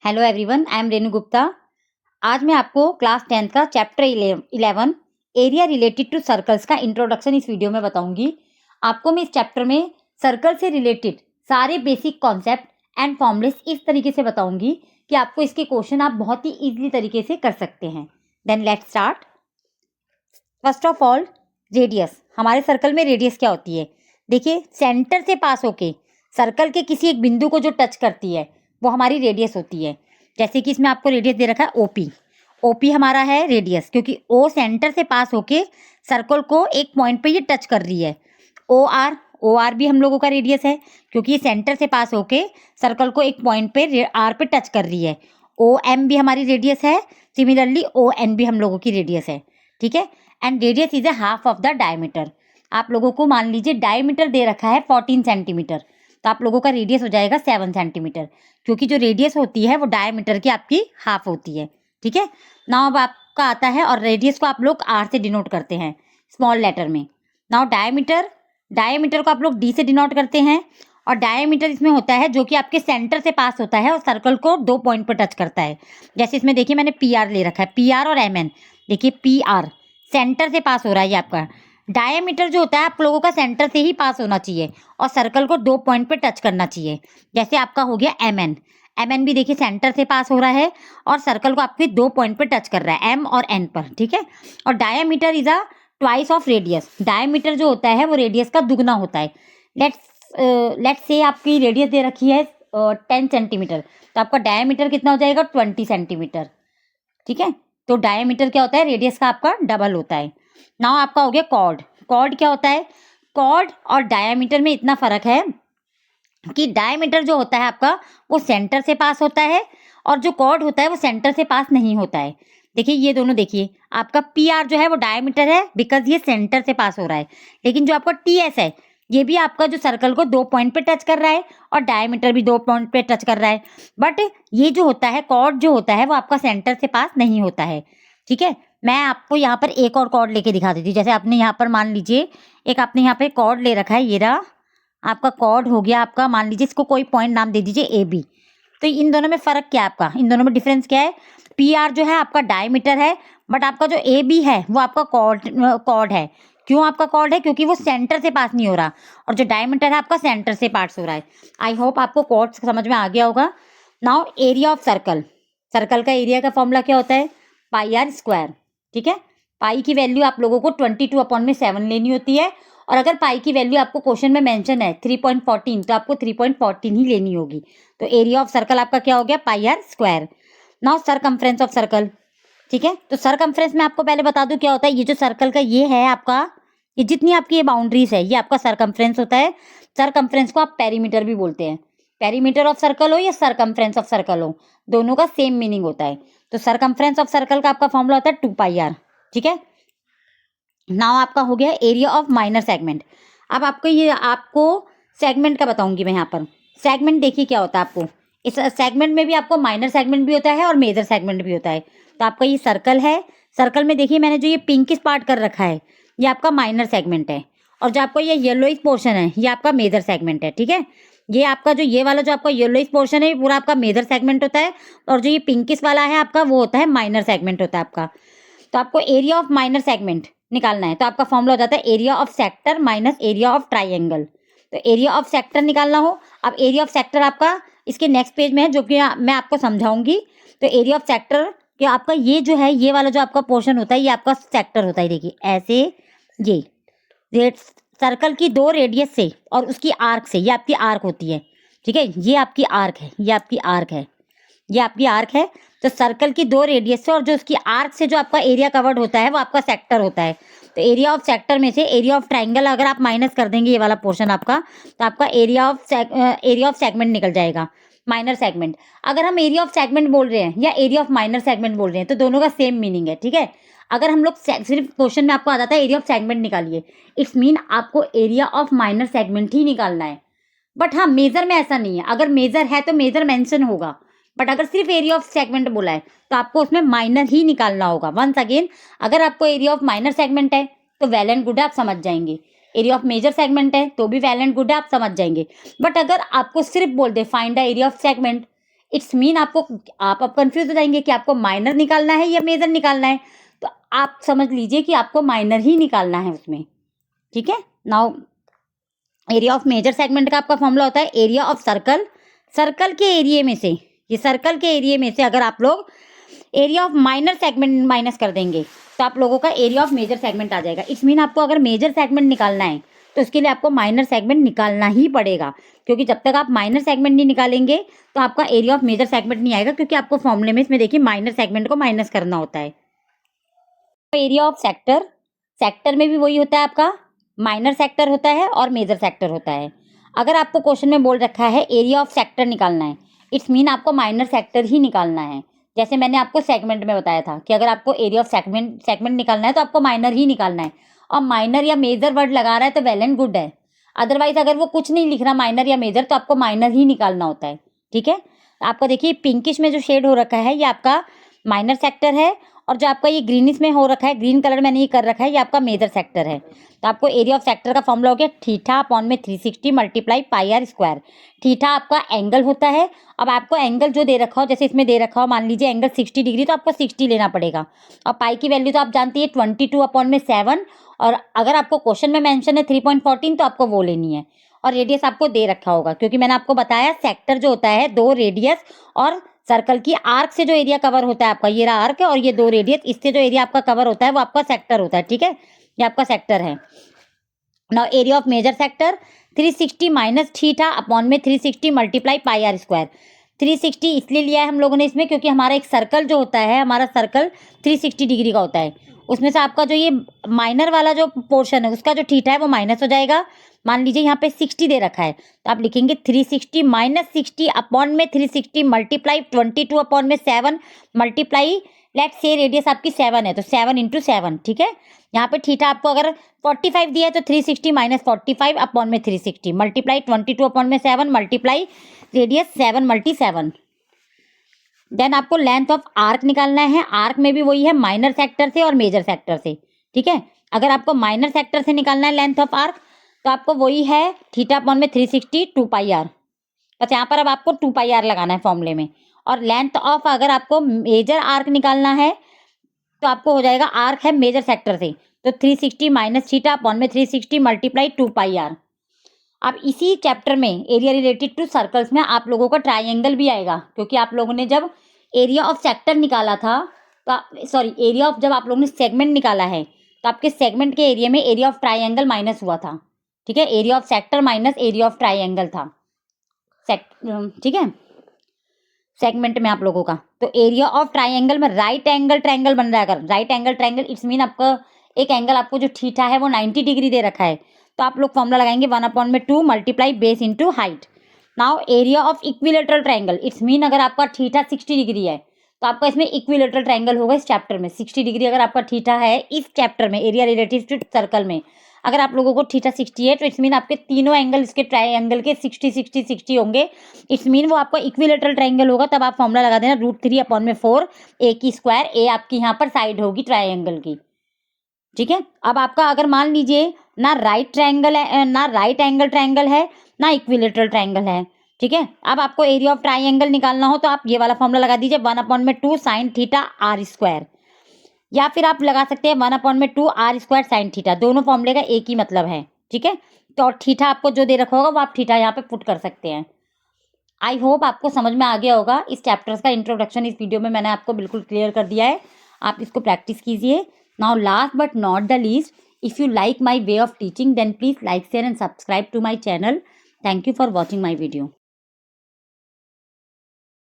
Hello everyone, I am Renu Gupta. आज मैं आपको क्लास 10th का chapter 11 area related to circles का इंट्रोडक्शन इस वीडियो में बताऊंगी। आपको मैं इस चैप्टर में सर्कल से रिलेटेड सारे बेसिक कॉन्सेप्ट एंड फॉर्मूलेस इस तरीके से बताऊंगी कि आपको इसके क्वेश्चन आप बहुत ही ईजिली तरीके से कर सकते हैं। Then let's start. First of all, radius. हमारे सर्कल में रेडियस क्या होती है? देखिए, सेंटर से पास होके सर्कल के किसी एक बिंदु को जो टच करती है वो हमारी रेडियस होती है। जैसे कि इसमें आपको रेडियस दे रखा है ओपी। ओपी हमारा है रेडियस, क्योंकि ओ सेंटर से पास होके सर्कल को एक पॉइंट पे ये टच कर रही है। ओ आर भी हम लोगों का रेडियस है, क्योंकि ये सेंटर से पास होके सर्कल को एक पॉइंट पे आर पे टच कर रही है। ओ एम भी हमारी रेडियस है। सिमिलरली ओ एन भी हम लोगों की रेडियस है। ठीक है। And radius is a half of the diameter. आप लोगों को मान लीजिए डायमीटर दे रखा है 14 सेंटीमीटर, तो आप लोगों का रेडियस हो जाएगा 7 सेंटीमीटर, क्योंकि जो रेडियस होती है वो डायमीटर की आपकी हाफ होती है। ठीक है। नाउ अब आपका आता है, और रेडियस को आप लोग आर से डिनोट करते हैं स्मॉल लेटर में। नाउ डायमीटर को आप लोग डी से डिनोट करते हैं, और डायमीटर इसमें होता है जो कि आपके सेंटर से पास होता है और सर्कल को 2 पॉइंट पर टच करता है। जैसे इसमें देखिए मैंने पी आर ले रखा है, पी आर और एम एन। देखिए पी आर सेंटर से पास हो रहा है ये आपका। डायमीटर जो होता है आप लोगों का सेंटर से ही पास होना चाहिए और सर्कल को 2 पॉइंट पे टच करना चाहिए। जैसे आपका हो गया एम एन भी देखिए सेंटर से पास हो रहा है और सर्कल को आपके 2 पॉइंट पे टच कर रहा है, एम और एन पर। ठीक है। और diameter is a twice of radius. Diameter जो होता है वो रेडियस का दुगना होता है। लेट्स से आपकी रेडियस दे रखी है 10 सेंटीमीटर, तो आपका डायमीटर कितना हो जाएगा 20 सेंटीमीटर। ठीक है। तो डायमीटर क्या होता है? रेडियस का आपका डबल होता है। नाउ आपका हो गया कॉर्ड। कॉर्ड क्या होता है? कॉर्ड और डायमीटर में इतना फर्क है कि डायमीटर जो होता है आपका वो सेंटर से पास होता है, और जो कॉर्ड होता है वो सेंटर से पास नहीं होता है। देखिए ये दोनों, देखिए आपका पी आर जो है वो डायमीटर है बिकॉज ये सेंटर से पास हो रहा है, लेकिन जो आपका टी एस है ये भी आपका जो सर्कल को 2 पॉइंट पे टच कर रहा है और डायमीटर भी 2 पॉइंट पे टच कर रहा है। बट ये जो होता है कॉर्ड जो होता है वो आपका सेंटर से पास नहीं होता है। ठीक है। मैं आपको यहाँ पर एक और कॉर्ड लेके दिखा देती हूँ। जैसे आपने यहाँ पर मान लीजिए एक आपने यहाँ पे कॉर्ड ले रखा है, ये रहा आपका कॉर्ड हो गया आपका। मान लीजिए इसको कोई पॉइंट नाम दे दीजिए ए बी। तो इन दोनों में फर्क क्या है आपका? इन दोनों में डिफरेंस क्या है? पी आर जो है आपका डायमीटर है, बट आपका जो ए बी है वो आपका कॉर्ड है। क्यों आपका कॉर्ड है? क्योंकि वो सेंटर से पास नहीं हो रहा, और जो डायमीटर है आपका सेंटर से पास हो रहा है। आई होप आपको कॉर्ड समझ में आ गया होगा। Now area of circle. Circle का एरिया का फॉर्मूला क्या होता है? पाई आर स्क्वायर। ठीक है। पाई की वैल्यू आप लोगों को 22/7 लेनी होती है, और अगर पाई की वैल्यू आपको क्वेश्चन में मेंशन है 3.14, तो आपको 3.14 ही लेनी होगी। तो एरिया ऑफ सर्कल आपका क्या हो गया? Pi are square. Now circumference of circle. ठीक है। तो सरकमफ्रेंस में आपको पहले बता दूं क्या होता है। ये जो सर्कल का ये है आपका, ये जितनी आपकी ये बाउंड्रीज है ये आपका सरकमफ्रेंस होता है। सरकमफ्रेंस को आप पेरीमीटर भी बोलते हैं। पेरीमीटर ऑफ सर्कल हो या सरकमफ्रेंस ऑफ सर्कल हो, दोनों का सेम मीनिंग होता है। तो सरकमफ्रेंस ऑफ सर्कल का आपका फॉर्मूला होता है 2 पाई आर। ठीक है। नाउ आपका हो गया एरिया ऑफ माइनर सेगमेंट। अब आपको सेगमेंट का बताऊंगी मैं यहाँ पर। सेगमेंट देखिए क्या होता है आपको। इस सेगमेंट में भी आपको माइनर सेगमेंट भी होता है और मेजर सेगमेंट भी होता है। तो आपका ये सर्कल है, सर्कल में देखिए मैंने जो ये पिंकिश पार्ट कर रखा है ये आपका माइनर सेगमेंट है, और जो आपको ये येलोइश पोर्शन है ये आपका मेजर सेगमेंट है। ठीक है। ये आपका जो ये वाला जो आपका येलोइश पोर्शन है ये पूरा आपका मेजर सेगमेंट होता है, और जो ये पिंकिश वाला है आपका वो होता है माइनर सेगमेंट होता है आपका। तो आपको एरिया ऑफ माइनर सेगमेंट निकालना है, तो आपका फॉर्मूला हो जाता है area of sector minus area of triangle. तो एरिया ऑफ सेक्टर निकालना हो, अब एरिया ऑफ सेक्टर आपका इसके नेक्स्ट पेज में है जो कि मैं आपको समझाऊंगी। तो एरिया ऑफ सेक्टर कि आपका ये जो है ये वाला जो आपका पोर्शन होता है ये आपका सेक्टर होता है। देखिए ऐसे ये सर्कल की 2 रेडियस से और उसकी आर्क से, ये आपकी आर्क होती है। ठीक है। ये आपकी आर्क है, ये आपकी आर्क है, ये आपकी आर्क है। तो सर्कल की 2 रेडियस से और जो उसकी आर्क से जो आपका एरिया कवर्ड होता है वो आपका सेक्टर होता है। तो एरिया ऑफ सेक्टर में से एरिया ऑफ ट्राइंगल अगर आप माइनस कर देंगे ये वाला पोर्शन आपका, तो आपका एरिया ऑफ सेगमेंट निकल जाएगा, माइनर सेगमेंट। अगर हम एरिया ऑफ सेगमेंट बोल रहे हैं या एरिया ऑफ माइनर सेगमेंट बोल रहे हैं तो दोनों का सेम मीनिंग है। ठीक है। अगर हम लोग सिर्फ क्वेश्चन में आपको आ जाता है एरिया ऑफ सेगमेंट निकालिए, इट्स मीन आपको एरिया ऑफ माइनर सेगमेंट ही निकालना है। बट हाँ, मेजर में ऐसा नहीं है। अगर मेजर है तो मेजर मेंशन होगा, बट अगर सिर्फ एरिया ऑफ सेगमेंट बोला है तो आपको उसमें माइनर ही निकालना होगा। वंस अगेन, अगर आपको एरिया ऑफ माइनर सेगमेंट है तो वेल एंड गुड है, आप समझ जाएंगे। एरिया ऑफ मेजर सेगमेंट है तो भी वेल एंड गुड है, आप समझ जाएंगे। बट अगर आपको सिर्फ बोल they find the area of segment, it's mean आपको, आप अब कंफ्यूज हो जाएंगे कि आपको माइनर निकालना है या मेजर निकालना है, तो आप समझ लीजिए कि आपको माइनर ही निकालना है उसमें, ठीक है। Now area of major segment का आपका फॉर्मूला होता है एरिया ऑफ सर्कल, सर्कल के एरिया में से, ये सर्कल के एरिया में से अगर आप लोग area of minor segment minus कर देंगे तो आप लोगों का एरिया ऑफ मेजर सेगमेंट आ जाएगा। इट्स मीन आपको अगर मेजर सेगमेंट निकालना है तो उसके लिए आपको माइनर सेगमेंट निकालना ही पड़ेगा, क्योंकि जब तक आप माइनर सेगमेंट नहीं निकालेंगे तो आपका एरिया ऑफ मेजर सेगमेंट नहीं आएगा, क्योंकि आपको फॉर्मूले में इसमें देखिए माइनर सेगमेंट को माइनस करना होता है। एरिया ऑफ सेक्टर, सेक्टर में भी वही होता है, आपका माइनर सेक्टर होता है और मेजर सेक्टर होता है। अगर आपको क्वेश्चन में बोल रखा है एरिया ऑफ सेक्टर निकालना है, इट्स मीन आपको माइनर सेक्टर ही निकालना है। जैसे मैंने आपको सेगमेंट में बताया था कि अगर आपको एरिया ऑफ सेगमेंट निकालना है तो आपको माइनर ही निकालना है, और माइनर या मेजर वर्ड लगा रहा है तो वेल एंड गुड है, अदरवाइज अगर वो कुछ नहीं लिख रहा माइनर या मेजर तो आपको माइनर ही निकालना होता है, ठीक है। आपका देखिए पिंकिश में जो शेड हो रखा है ये आपका माइनर सेक्टर है, और जो आपका ये ग्रीनिश में हो रखा है, ग्रीन कलर मैंने ये कर रखा है, ये आपका मेजर सेक्टर है। तो आपको एरिया ऑफ सेक्टर का फॉर्मूला हो गया थीटा अपॉन में 360 multiply pi are square. Theta आपका एंगल होता है। अब आपको एंगल जो दे रखा हो, जैसे इसमें दे रखा हो मान लीजिए एंगल 60 डिग्री, तो आपको 60 लेना पड़ेगा। और पाई की वैल्यू तो आप जानती है 22 अपॉन में 7, और अगर आपको क्वेश्चन में मेंशन है 3.14 तो आपको वो लेनी है। और रेडियस आपको दे रखा होगा, क्योंकि मैंने आपको बताया सेक्टर जो होता है 2 रेडियस और सर्कल की आर्क से जो एरिया कवर होता है आपका, ये रहा आर्क और ये 2 रेडियस, इससे जो एरिया आपका कवर होता है वो आपका सेक्टर होता है, ठीक है। ये आपका सेक्टर है। Now area of major sector 360 minus theta upon में 360 मल्टीप्लाई पाई आर स्क्वायर। 360 इसलिए लिया है हम लोगों ने इसमें क्योंकि हमारा एक सर्कल जो होता है, हमारा सर्कल 360 डिग्री का होता है, उसमें से आपका जो ये माइनर वाला जो पोर्शन है उसका जो थीटा है वो माइनस हो जाएगा। मान लीजिए यहाँ पे 60 दे रखा है तो आप लिखेंगे 360 माइनस 60 अपॉन में 360 मल्टीप्लाई 22 अपॉन में 7 मल्टीप्लाई, लेट से रेडियस आपकी 7 है तो 7 इंटू 7, ठीक है। यहाँ पे थीटा आपको अगर 45 दिया है तो 360 माइनस 45 अपॉन में 360 मल्टीप्लाई 22 अपॉन में 7 मल्टीप्लाई रेडियस 7 मल्टी 7। देन आपको लेंथ ऑफ आर्क निकालना है। आर्क में भी वही है माइनर सेक्टर से और मेजर सेक्टर से, ठीक है। अगर आपको माइनर सेक्टर से निकालना है लेंथ ऑफ आर्क तो आपको वही है थीटा अपॉन में 360 2 पाई आर, बस यहाँ पर अब आपको 2 पाई आर लगाना है फॉर्मूले में। और लेंथ ऑफ अगर आपको मेजर आर्क निकालना है तो आपको हो जाएगा, आर्क है मेजर सेक्टर से तो 360 माइनस थीटा अपॉन में 360 मल्टीप्लाई 2 पाई आर। अब इसी चैप्टर में एरिया रिलेटेड टू सर्कल्स में आप लोगों का ट्राइंगल भी आएगा, क्योंकि आप लोगों ने जब एरिया ऑफ सेक्टर निकाला था तो सॉरी एरिया ऑफ जब आप लोगों ने सेगमेंट निकाला है तो आपके सेगमेंट के एरिया में एरिया ऑफ ट्राइंगल माइनस हुआ था, ठीक है। Area of sector minus area of triangle था, ठीक है, सेगमेंट में आप लोगों का। तो एरिया ऑफ ट्राइंगल में राइट एंगल ट्राइंगल बन रहा है। अगर right angle triangle it's mean आपका एक एंगल आपको जो थीटा है वो 90 डिग्री दे रखा है, तो आप लोग फॉर्मूला लगाएंगे 1/2 multiply base into height. Now area of equilateral triangle it's mean अगर आपका थीटा 60 डिग्री है तो आपका इसमें इक्विलेटरल ट्राइंगल होगा इस चैप्टर में। 60 डिग्री अगर आपका थीटा है इस चैप्टर में एरिया रिलेटिव टू सर्कल में, अगर आप लोगों को थीटा 60 है तो इट्स मीन आपके तीनों एंगल इसके ट्राइंगल के 60 60 60 होंगे। इट्स मीन वो आपका इक्विलेटरल ट्राइंगल होगा। तब आप फॉर्मूला लगा देना √3/4 ए की स्क्वायर। ए आपकी यहाँ पर साइड होगी ट्राइंगल की, ठीक है। अब आपका अगर मान लीजिए ना राइट ट्राइंगल है, ना राइट एंगल ट्राइंगल है, ना इक्विलेटरल ट्राइंगल है, ठीक है। अब आपको एरिया ऑफ ट्राइंगल निकालना हो तो आप ये वाला फॉर्मूला लगा दीजिए 1/2 साइन थीटा आर स्क्वायर, या फिर आप लगा सकते हैं 1/2 आर स्क्वायर साइन थीटा। दोनों फॉर्मूले का एक ही मतलब है, ठीक है। तो और थीटा आपको जो दे रखा होगा वो आप थीटा यहाँ पे पुट कर सकते हैं। आई होप आपको समझ में आ गया होगा। इस चैप्टर्स का इंट्रोडक्शन इस वीडियो में मैंने आपको बिल्कुल क्लियर कर दिया है, आप इसको प्रैक्टिस कीजिए। Now last but not the least, if you like my way of teaching then please like share and subscribe to my channel. Thank you for watching my video.